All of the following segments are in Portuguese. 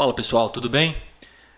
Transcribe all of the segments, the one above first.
Fala pessoal, tudo bem?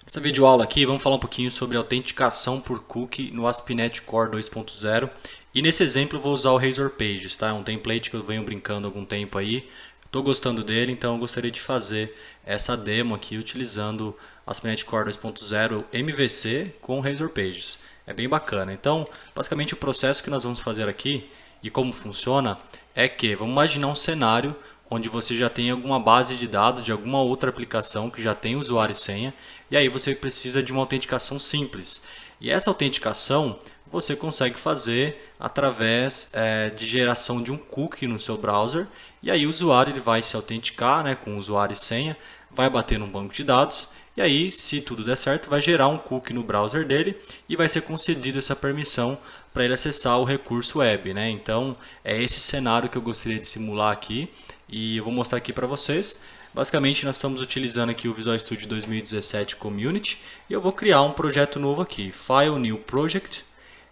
Nessa videoaula aqui vamos falar um pouquinho sobre autenticação por cookie no ASP.NET Core 2.0 e nesse exemplo eu vou usar o Razor Pages, tá? É um template que eu venho brincando há algum tempo aí, estou gostando dele, então eu gostaria de fazer essa demo aqui utilizando ASP.NET Core 2.0 MVC com Razor Pages. É bem bacana. Então, basicamente o processo que nós vamos fazer aqui e como funciona é que, vamos imaginar um cenário onde você já tem alguma base de dados de alguma outra aplicação que já tem usuário e senha, e aí você precisa de uma autenticação simples. E essa autenticação você consegue fazer através de geração de um cookie no seu browser, e aí o usuário ele vai se autenticar, né, com usuário e senha, vai bater num banco de dados, e aí, se tudo der certo, vai gerar um cookie no browser dele e vai ser concedido essa permissão para ele acessar o recurso web, né? Então, é esse cenário que eu gostaria de simular aqui e eu vou mostrar aqui para vocês. Basicamente, nós estamos utilizando aqui o Visual Studio 2017 Community e eu vou criar um projeto novo aqui, File New Project.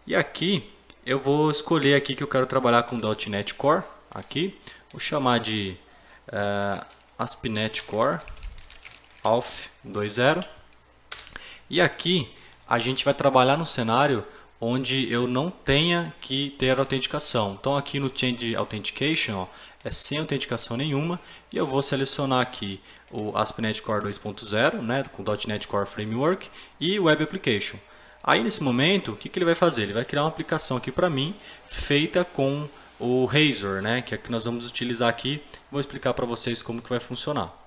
E aqui, eu vou escolher aqui que eu quero trabalhar com .NET Core. Aqui, vou chamar de ASP.NET Core. Auth 2.0 e aqui a gente vai trabalhar no cenário onde eu não tenha que ter autenticação. Então aqui no Change Authentication é sem autenticação nenhuma e eu vou selecionar aqui o ASP.NET Core 2.0, né, com .NET Core Framework e Web Application. Aí nesse momento o que ele vai fazer? Ele vai criar uma aplicação aqui para mim feita com o Razor, né, que é que nós vamos utilizar aqui. Vou explicar para vocês como que vai funcionar.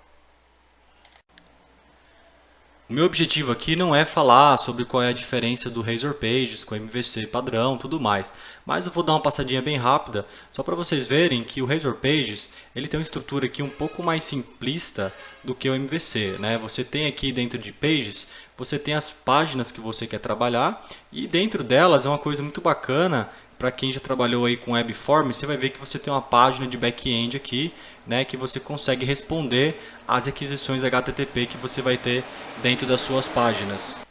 O meu objetivo aqui não é falar sobre qual é a diferença do Razor Pages com o MVC padrão, tudo mais, mas eu vou dar uma passadinha bem rápida, só para vocês verem que o Razor Pages ele tem uma estrutura aqui um pouco mais simplista do que o MVC, né? Você tem aqui dentro de Pages, você tem as páginas que você quer trabalhar e dentro delas é uma coisa muito bacana. Para quem já trabalhou aí com Webform, você vai ver que você tem uma página de back-end aqui, né, que você consegue responder às requisições HTTP que você vai ter dentro das suas páginas.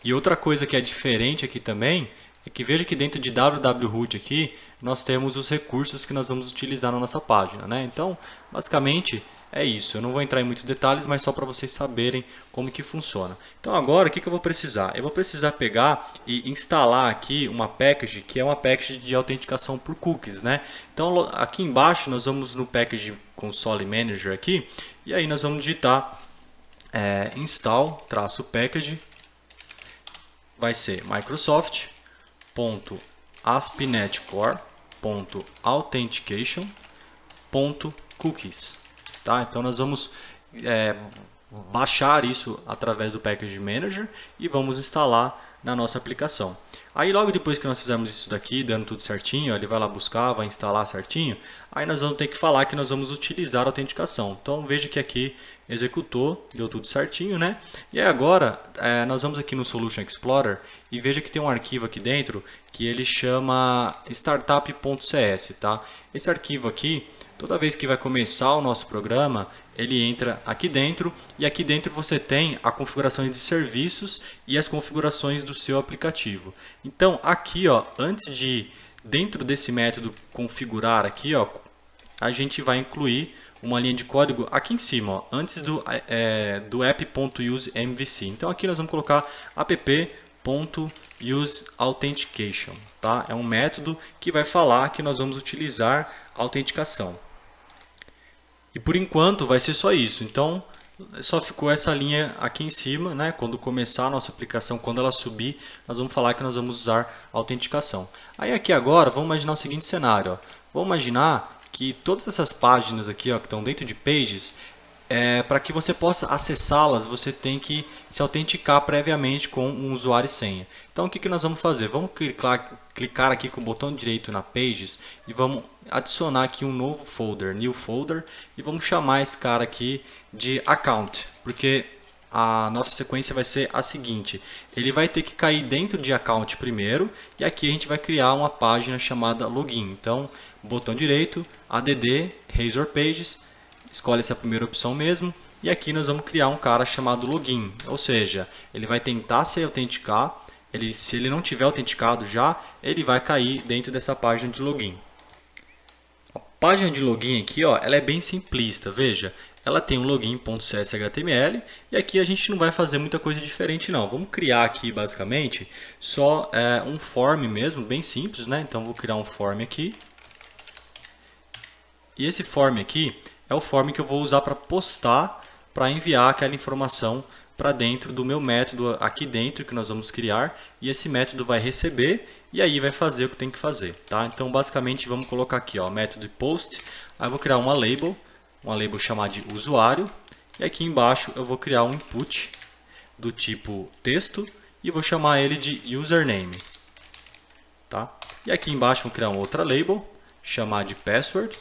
E outra coisa que é diferente aqui também é que veja que dentro de www-root aqui nós temos os recursos que nós vamos utilizar na nossa página, né? Então, basicamente é isso. Eu não vou entrar em muitos detalhes, mas só para vocês saberem como que funciona. Então agora o que eu vou precisar? Eu vou precisar pegar e instalar aqui uma package que é uma package de autenticação por cookies, né? Então aqui embaixo nós vamos no package console manager aqui e aí nós vamos digitar install-package, vai ser microsoft.aspnetcore.authentication.cookies. Tá? Então nós vamos baixar isso através do Package Manager e vamos instalar na nossa aplicação. Aí logo depois que nós fizermos isso daqui, dando tudo certinho, ele vai lá buscar, vai instalar certinho, aí nós vamos ter que falar que nós vamos utilizar a autenticação. Então veja que aqui executou, deu tudo certinho, né? E aí agora nós vamos aqui no Solution Explorer e veja que tem um arquivo aqui dentro que ele chama startup.cs, tá? Esse arquivo aqui, toda vez que vai começar o nosso programa, ele entra aqui dentro e aqui dentro você tem a configuração de serviços e as configurações do seu aplicativo. Então aqui, ó, dentro desse método configurar aqui, ó, a gente vai incluir uma linha de código aqui em cima, ó, antes do app.useMVC. Então aqui nós vamos colocar app.useAuthentication, tá? É um método que vai falar que nós vamos utilizar a autenticação. E por enquanto vai ser só isso. Então só ficou essa linha aqui em cima, né? Quando começar a nossa aplicação, quando ela subir, nós vamos falar que nós vamos usar a autenticação. Aí aqui agora, vamos imaginar o seguinte cenário, ó. Vamos imaginar que todas essas páginas aqui, ó, que estão dentro de Pages, para que você possa acessá-las, você tem que se autenticar previamente com um usuário e senha. Então o que nós vamos fazer? Vamos clicar aqui com o botão direito na Pages e vamos adicionar aqui um novo folder, New Folder, e vamos chamar esse cara aqui de Account, porque a nossa sequência vai ser a seguinte: ele vai ter que cair dentro de Account primeiro, e aqui a gente vai criar uma página chamada Login. Então, botão direito, add, Razor Pages, escolhe essa primeira opção mesmo, e aqui nós vamos criar um cara chamado Login, ou seja, ele vai tentar se autenticar, se ele não tiver autenticado já, ele vai cair dentro dessa página de Login. página de login aqui, ó, ela é bem simplista, veja. Ela tem um login.cshtml e aqui a gente não vai fazer muita coisa diferente não. Vamos criar aqui basicamente só um form mesmo, bem simples, né? Então vou criar um form aqui. E esse form aqui é o form que eu vou usar para postar, para enviar aquela informação para dentro do meu método aqui dentro que nós vamos criar. E esse método vai receber e aí vai fazer o que tem que fazer, tá? Então basicamente vamos colocar aqui, ó, método post. Aí eu vou criar uma label chamada de usuário, e aqui embaixo eu vou criar um input do tipo texto e vou chamar ele de username, tá? E aqui embaixo vou criar uma outra label, chamar de password,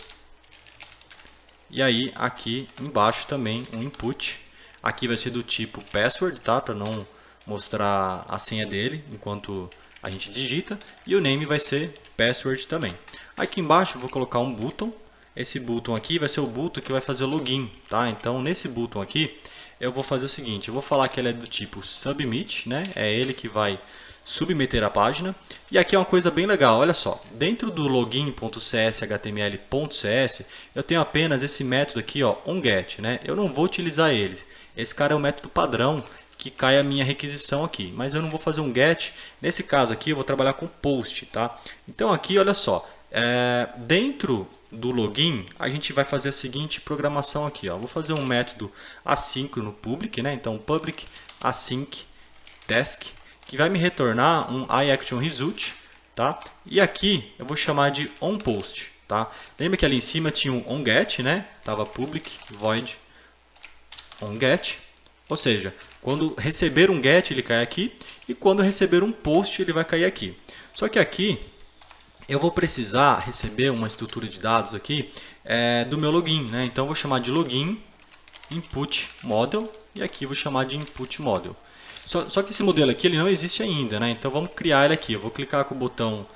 e aí aqui embaixo também um input, aqui vai ser do tipo password, tá? Para não mostrar a senha dele enquanto a gente digita, e o name vai ser password também. Aqui embaixo eu vou colocar um button. Esse button aqui vai ser o button que vai fazer o login, tá? Então, nesse button aqui, eu vou fazer o seguinte, eu vou falar que ele é do tipo submit, né? É ele que vai submeter a página. E aqui é uma coisa bem legal, olha só. Dentro do login.cshtml.cs, eu tenho apenas esse método aqui, ó, onGet, né? Eu não vou utilizar ele. Esse cara é o método padrão que cai a minha requisição aqui, mas eu não vou fazer um get. Nesse caso aqui, eu vou trabalhar com post, tá? Então, aqui, olha só, dentro do login, a gente vai fazer a seguinte programação aqui, ó. Vou fazer um método assíncrono public, né? Então, public async task, que vai me retornar um iActionResult, tá? E aqui eu vou chamar de onPost, tá? Lembra que ali em cima tinha um onGet, né? Tava public void onGet, ou seja, quando receber um get ele cai aqui e quando receber um post ele vai cair aqui. Só que aqui eu vou precisar receber uma estrutura de dados aqui do meu login, né? Então eu vou chamar de login input model e aqui eu vou chamar de input model. Só que esse modelo aqui ele não existe ainda, né? Então vamos criar ele aqui. Eu vou clicar com o botão,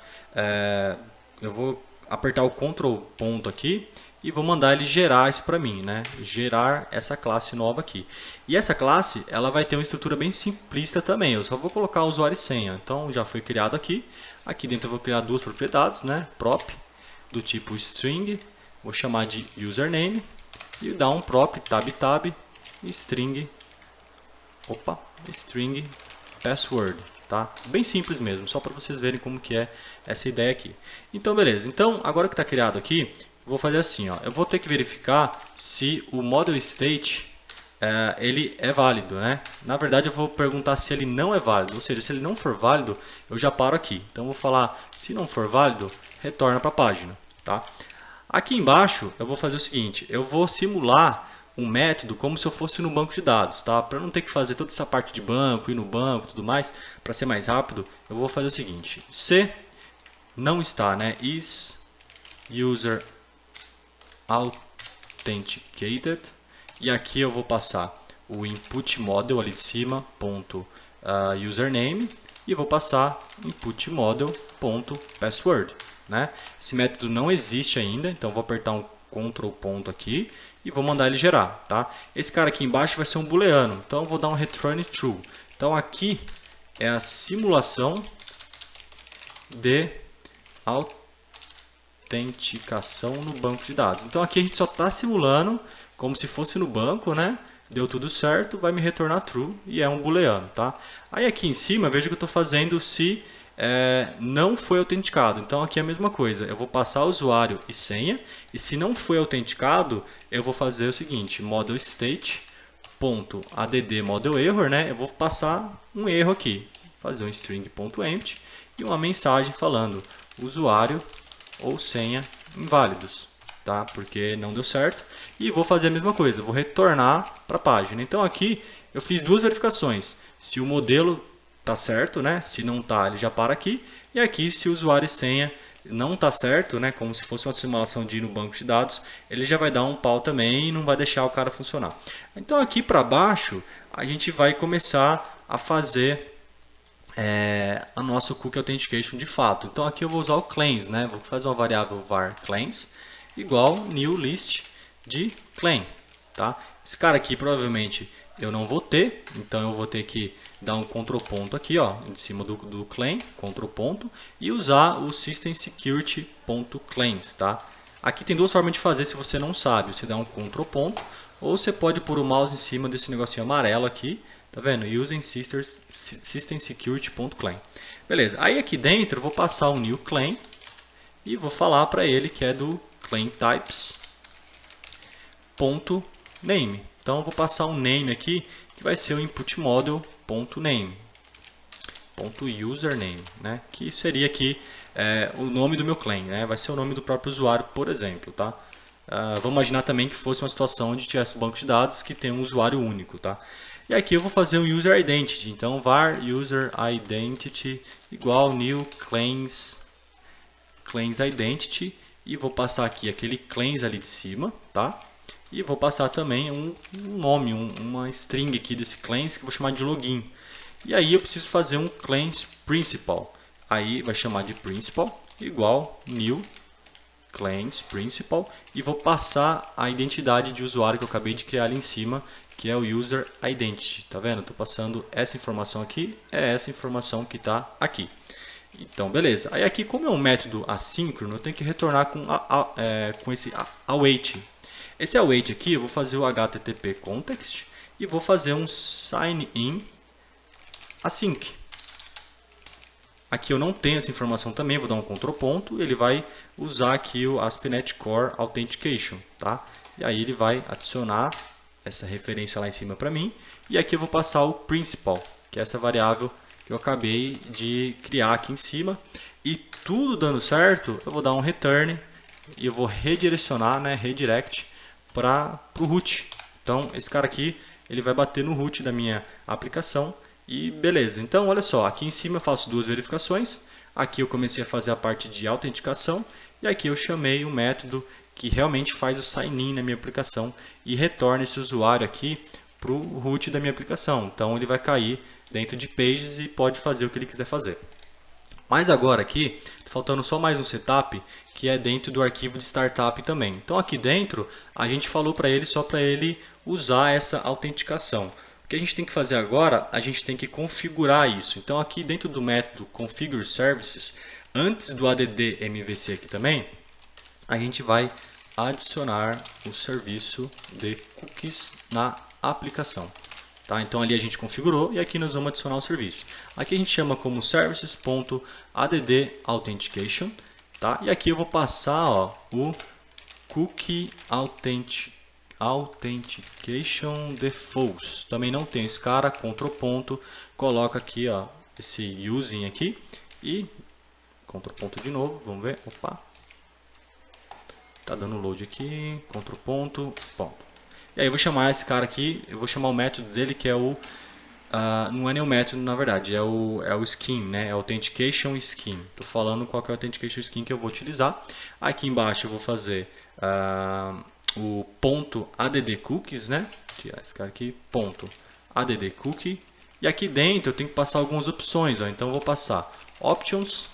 eu vou apertar o Ctrl ponto aqui e vou mandar ele gerar isso para mim, né? Gerar essa classe nova aqui. E essa classe ela vai ter uma estrutura bem simplista também. Eu só vou colocar usuário e senha. Então já foi criado aqui. Aqui dentro eu vou criar duas propriedades, né? Prop do tipo string, vou chamar de username e dar um prop tab string password, tá? Bem simples mesmo, só para vocês verem como que é essa ideia aqui. Então beleza. Então agora que está criado aqui, vou fazer assim, ó. Eu vou ter que verificar se o model state ele é válido, né? Na verdade eu vou perguntar se ele não é válido, ou seja, se ele não for válido, eu já paro aqui. Então eu vou falar, se não for válido, retorna para a página, tá? Aqui embaixo eu vou fazer o seguinte, eu vou simular um método como se eu fosse no banco de dados, tá? Para não ter que fazer toda essa parte de banco, ir no banco, tudo mais, para ser mais rápido, eu vou fazer o seguinte, se não está, né? Is user authenticated. E aqui eu vou passar o input model ali de cima, ponto, username, e vou passar input model, ponto, password, né? Esse método não existe ainda, então vou apertar um Ctrl ponto aqui e vou mandar ele gerar, tá? Esse cara aqui embaixo vai ser um booleano, então eu vou dar um return true. Então aqui é a simulação de autenticação no banco de dados. Então aqui a gente só está simulando como se fosse no banco, né? Deu tudo certo, vai me retornar true e é um booleano, tá? Aí aqui em cima, veja que eu estou fazendo se não foi autenticado. Então aqui é a mesma coisa, eu vou passar usuário e senha, e se não foi autenticado, eu vou fazer o seguinte, model state.add model error, né? Eu vou passar um erro aqui, fazer um string.empty e uma mensagem falando usuário ou senha inválidos, tá? Porque não deu certo. E vou fazer a mesma coisa, vou retornar para a página. Então aqui eu fiz duas verificações, se o modelo está certo, né? Se não está, ele já para aqui. E aqui, se o usuário e senha não está certo, né? Como se fosse uma simulação de ir no banco de dados, ele já vai dar um pau também e não vai deixar o cara funcionar. Então aqui para baixo, a gente vai começar a fazer a nossa Cookie Authentication de fato. Então aqui eu vou usar o claims, né? Vou fazer uma variável var claims igual new list de claim, tá? Esse cara aqui provavelmente eu não vou ter, então eu vou ter que dar um Ctrl ponto aqui, ó, em cima do claim, Ctrl ponto, e usar o system security.claims, tá? Aqui tem duas formas de fazer se você não sabe. Você dá um Ctrl ponto, ou você pode pôr o mouse em cima desse negocinho amarelo aqui. Tá vendo? Using systemsecurity.claim. Beleza. Aí aqui dentro eu vou passar um new claim e vou falar para ele que é do claim types.name. Então eu vou passar um name aqui que vai ser o input model.name. .username, né? Que seria aqui o nome do meu claim, né? Vai ser o nome do próprio usuário, por exemplo, tá? Vamos imaginar também que fosse uma situação onde tivesse um banco de dados que tem um usuário único, tá? E aqui eu vou fazer um user identity, então var user identity igual new claims identity e vou passar aqui aquele claims ali de cima, tá? E vou passar também um nome, uma string aqui desse claims que eu vou chamar de login. E aí eu preciso fazer um claims principal. Aí vai chamar de principal igual new claims principal e vou passar a identidade de usuário que eu acabei de criar ali em cima, que é o user identity. Tá vendo? Estou passando essa informação aqui, é essa informação que está aqui. Então, beleza. Aí aqui, como é um método assíncrono, eu tenho que retornar com esse await. Esse await aqui, eu vou fazer o http context e vou fazer um sign in async. Aqui eu não tenho essa informação também, vou dar um Ctrl ponto, ele vai usar aqui o ASP.NET Core Authentication, tá? E aí ele vai adicionar essa referência lá em cima para mim, e aqui eu vou passar o principal, que é essa variável que eu acabei de criar aqui em cima, e tudo dando certo, eu vou dar um return, e eu vou redirecionar, né, redirect, para o root. Então esse cara aqui, ele vai bater no root da minha aplicação, e beleza, então olha só, aqui em cima eu faço duas verificações, aqui eu comecei a fazer a parte de autenticação e aqui eu chamei um método que realmente faz o sign-in na minha aplicação e retorna esse usuário aqui para o root da minha aplicação. Então ele vai cair dentro de Pages e pode fazer o que ele quiser fazer. Mas agora aqui, tá faltando só mais um setup que é dentro do arquivo de startup também. Então aqui dentro a gente falou para ele só para ele usar essa autenticação. O que a gente tem que fazer agora, a gente tem que configurar isso. Então aqui dentro do método configure services, antes do add mvc aqui também, a gente vai adicionar o serviço de cookies na aplicação. Tá? Então ali a gente configurou e aqui nós vamos adicionar o serviço. Aqui a gente chama como services.add authentication, tá? E aqui eu vou passar o cookie authentication defaults. Também não tem esse cara, Ctrl ponto, coloca aqui esse using aqui e Ctrl ponto de novo, vamos ver, opa, tá dando load aqui, Ctrl ponto, ponto. E aí eu vou chamar esse cara aqui, eu vou chamar o método dele que é o, não é nem o método na verdade, é o skin, né, é authentication skin. Tô falando qual que é o authentication skin que eu vou utilizar. Aqui embaixo eu vou fazer o ponto add cookies, né? Tirar esse cara aqui, ponto add cookie. E aqui dentro eu tenho que passar algumas opções, então eu vou passar options,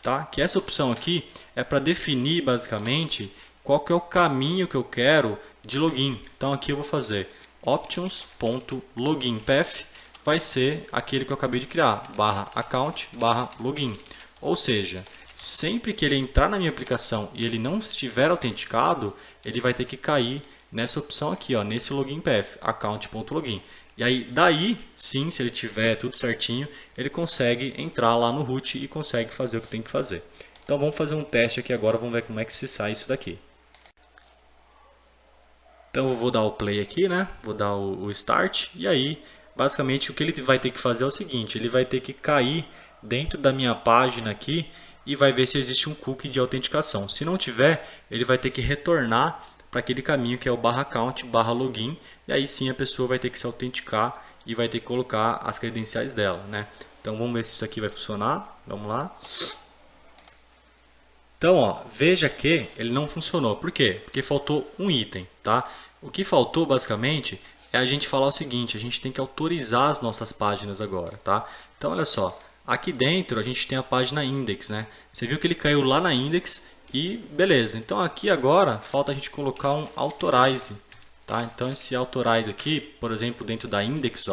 tá? Que essa opção aqui é para definir basicamente qual que é o caminho que eu quero de login. Então aqui eu vou fazer options.loginPath, vai ser aquele que eu acabei de criar, /account /login. Ou seja, sempre que ele entrar na minha aplicação e ele não estiver autenticado, ele vai ter que cair nessa opção aqui, nesse login path, account.login. E aí, daí, sim, se ele tiver tudo certinho, ele consegue entrar lá no root e consegue fazer o que tem que fazer. Então vamos fazer um teste aqui agora, vamos ver como é que se sai isso daqui. Então eu vou dar o play aqui, né? Vou dar o start e aí, basicamente, o que ele vai ter que fazer é o seguinte, ele vai ter que cair dentro da minha página aqui e vai ver se existe um cookie de autenticação. Se não tiver, ele vai ter que retornar para aquele caminho que é o /account /login, e aí sim a pessoa vai ter que se autenticar e vai ter que colocar as credenciais dela, né? Então vamos ver se isso aqui vai funcionar. Vamos lá. Então, veja que ele não funcionou. Por quê? Porque faltou um item, tá? O que faltou basicamente é a gente falar o seguinte, a gente tem que autorizar as nossas páginas agora, tá? Então olha só, aqui dentro a gente tem a página index, né? Você viu que ele caiu lá na index e beleza. Então aqui agora falta a gente colocar um authorize, tá? Então esse authorize aqui, por exemplo, dentro da index,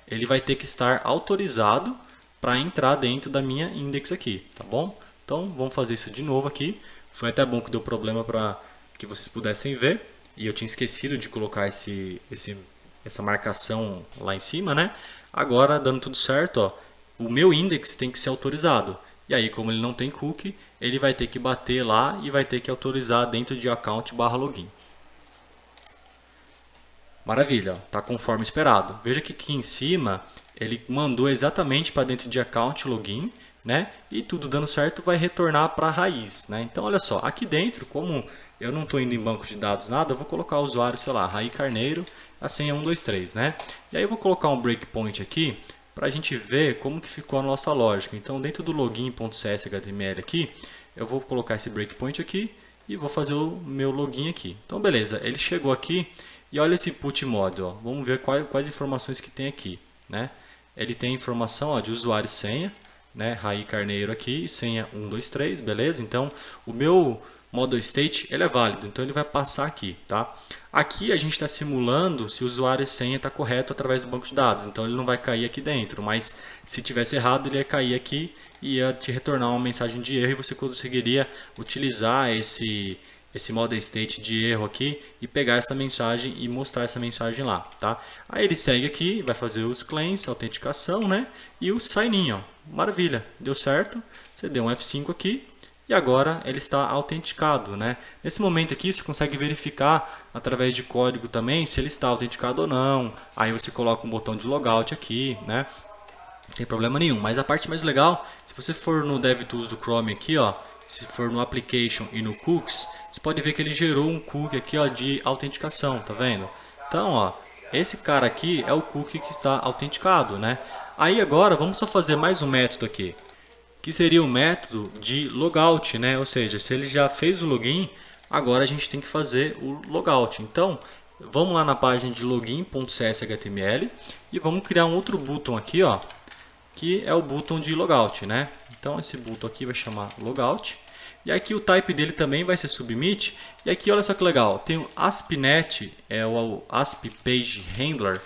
ele vai ter que estar autorizado para entrar dentro da minha index aqui, tá bom? Então vamos fazer isso de novo aqui. Foi até bom que deu problema para que vocês pudessem ver. E eu tinha esquecido de colocar essa marcação lá em cima, né? Agora, dando tudo certo, ó, o meu index tem que ser autorizado. E aí, como ele não tem cookie, ele vai ter que bater lá e vai ter que autorizar dentro de account/login. Maravilha, está conforme esperado. Veja que aqui em cima ele mandou exatamente para dentro de account login, né? E tudo dando certo vai retornar para a raiz, né? Então olha só, aqui dentro, como eu não estou indo em banco de dados nada, eu vou colocar o usuário, sei lá, Raí Carneiro, a senha 123, né? E aí eu vou colocar um breakpoint aqui para a gente ver como que ficou a nossa lógica. Então dentro do login.cshtml aqui, eu vou colocar esse breakpoint aqui e vou fazer o meu login aqui. Então beleza, ele chegou aqui. E olha esse put mode, ó. Vamos ver quais informações que tem aqui, né? Ele tem informação, ó, de usuário e senha, né? Raí Carneiro aqui, senha 123, beleza? Então, o meu model state ele é válido, então ele vai passar aqui, tá? Aqui a gente está simulando se o usuário e senha está correto através do banco de dados, então ele não vai cair aqui dentro, mas se tivesse errado ele ia cair aqui e ia te retornar uma mensagem de erro e você conseguiria utilizar esse model state de erro aqui e pegar essa mensagem e mostrar essa mensagem lá, tá? Aí ele segue aqui, vai fazer os claims, autenticação, né? E o sign in, ó. Maravilha, deu certo. Você deu um F5 aqui e agora ele está autenticado, né? Nesse momento aqui você consegue verificar através de código também se ele está autenticado ou não. Aí você coloca um botão de logout aqui, né? Não tem problema nenhum, mas a parte mais legal, se você for no DevTools do Chrome aqui, ó, se for no Application e no Cookies, você pode ver que ele gerou um cookie aqui, ó, de autenticação, tá vendo? Então, ó, esse cara aqui é o cookie que está autenticado, né? Aí agora vamos só fazer mais um método aqui, que seria o método de logout, né? Ou seja, se ele já fez o login, agora a gente tem que fazer o logout. Então, vamos lá na página de login.cshtml e vamos criar um outro button aqui, ó, que é o button de logout, né? Então esse button aqui vai chamar logout. E aqui o type dele também vai ser submit. E aqui olha só que legal, tem o ASP.NET, é o ASP Page Handler,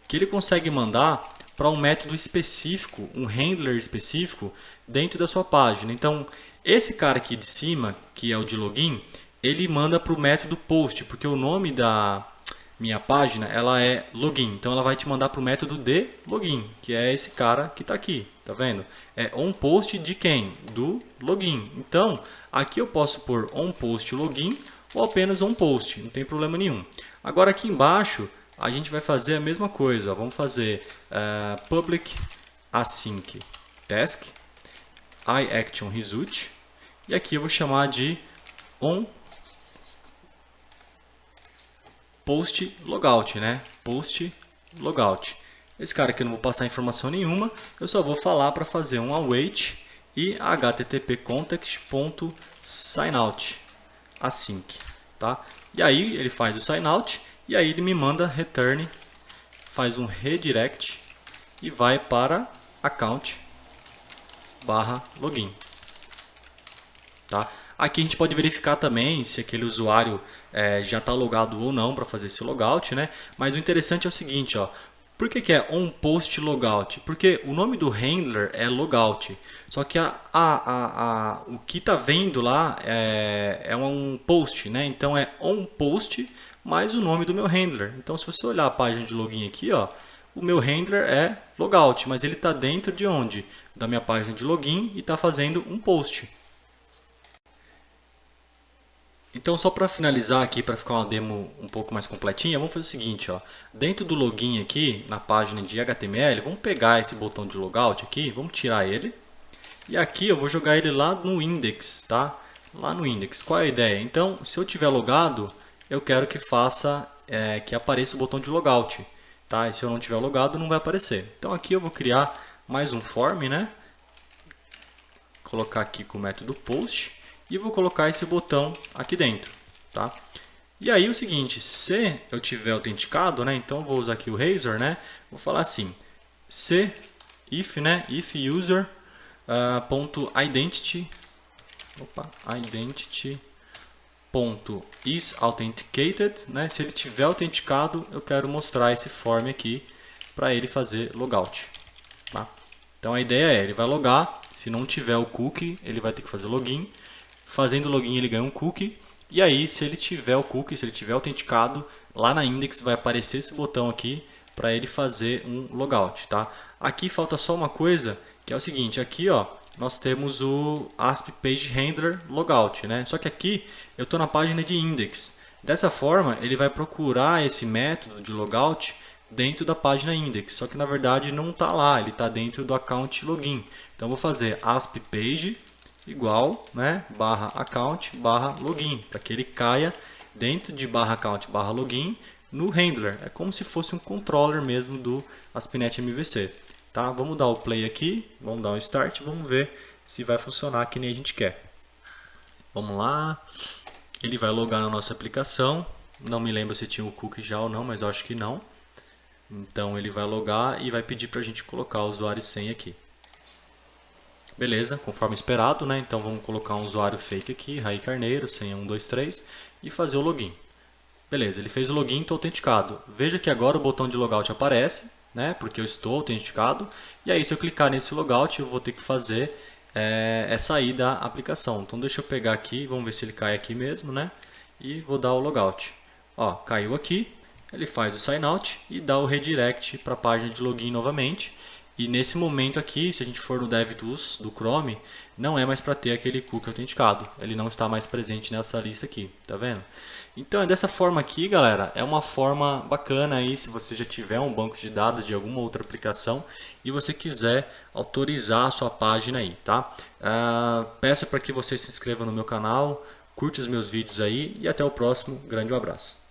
que ele consegue mandar para um método específico, um handler específico dentro da sua página. Então esse cara aqui de cima, que é o de login, ele manda para o método post, porque o nome da minha página ela é login, então ela vai te mandar para o método de login, que é esse cara que está aqui, tá vendo? É onPost de quem? Do login. Então aqui eu posso pôr onPost login ou apenas onPost, não tem problema nenhum. Agora aqui embaixo a gente vai fazer a mesma coisa, ó. Vamos fazer public async task iActionResult e aqui eu vou chamar de post logout, né? Post logout. Esse cara aqui eu não vou passar informação nenhuma, eu só vou falar para fazer um await e http context.signout async, tá? E aí ele faz o signout e aí ele me manda return, faz um redirect e vai para account/login, tá? Aqui a gente pode verificar também se aquele usuário já está logado ou não para fazer esse logout, né? Mas o interessante é o seguinte, ó, por que é onPost logout? Porque o nome do handler é logout, só que o que está vendo lá é um post, né? Então é onPost mais o nome do meu handler. Então se você olhar a página de login aqui, ó, o meu handler é logout, mas ele está dentro de onde? Da minha página de login e está fazendo um post. Então, só para finalizar aqui, para ficar uma demo um pouco mais completinha, vamos fazer o seguinte, ó. Dentro do login aqui, na página de HTML, vamos pegar esse botão de logout aqui, vamos tirar ele. E aqui eu vou jogar ele lá no index, tá? Lá no index. Qual é a ideia? Então, se eu tiver logado, eu quero que faça, que apareça o botão de logout, tá? E se eu não tiver logado, não vai aparecer. Então, aqui eu vou criar mais um form, né? Colocar aqui com o método post. E vou colocar esse botão aqui dentro, tá? E aí o seguinte, se eu tiver autenticado, né? Então vou usar aqui o Razor, né? Vou falar assim, if, né? If user .identity is authenticated, né? Se ele tiver autenticado, eu quero mostrar esse form aqui para ele fazer logout, tá? Então a ideia é, ele vai logar, se não tiver o cookie, ele vai ter que fazer login. Fazendo o login ele ganha um cookie. E aí, se ele tiver o cookie, se ele tiver autenticado, lá na index vai aparecer esse botão aqui para ele fazer um logout, tá? Aqui falta só uma coisa, que é o seguinte, aqui ó, nós temos o ASP Page Handler Logout, né? Só que aqui eu estou na página de index. Dessa forma, ele vai procurar esse método de logout dentro da página index, só que na verdade não está lá, ele está dentro do account login. Então vou fazer ASP Page igual, né, barra account barra login, para que ele caia dentro de barra account barra login no handler. É como se fosse um controller mesmo do ASP.NET MVC. Tá? Vamos dar o play aqui, vamos dar um start, vamos ver se vai funcionar que nem a gente quer. Vamos lá, ele vai logar na nossa aplicação, não me lembro se tinha o cookie já ou não, mas eu acho que não. Então ele vai logar e vai pedir para a gente colocar o usuário e senha aqui. Beleza, conforme esperado, né? Então vamos colocar um usuário fake aqui, Raí Carneiro, senha 123 e fazer o login. Beleza, ele fez o login, estou autenticado. Veja que agora o botão de logout aparece, né? Porque eu estou autenticado. E aí se eu clicar nesse logout eu vou ter que fazer sair da aplicação. Então deixa eu pegar aqui, vamos ver se ele cai aqui mesmo, né? E vou dar o logout. Ó, caiu aqui, ele faz o sign out e dá o redirect para a página de login novamente. E nesse momento aqui, se a gente for no DevTools do Chrome, não é mais para ter aquele cookie autenticado. Ele não está mais presente nessa lista aqui, tá vendo? Então é dessa forma aqui, galera. É uma forma bacana aí se você já tiver um banco de dados de alguma outra aplicação e você quiser autorizar a sua página aí, tá? Peço para que você se inscreva no meu canal, curte os meus vídeos aí e até o próximo. Grande abraço.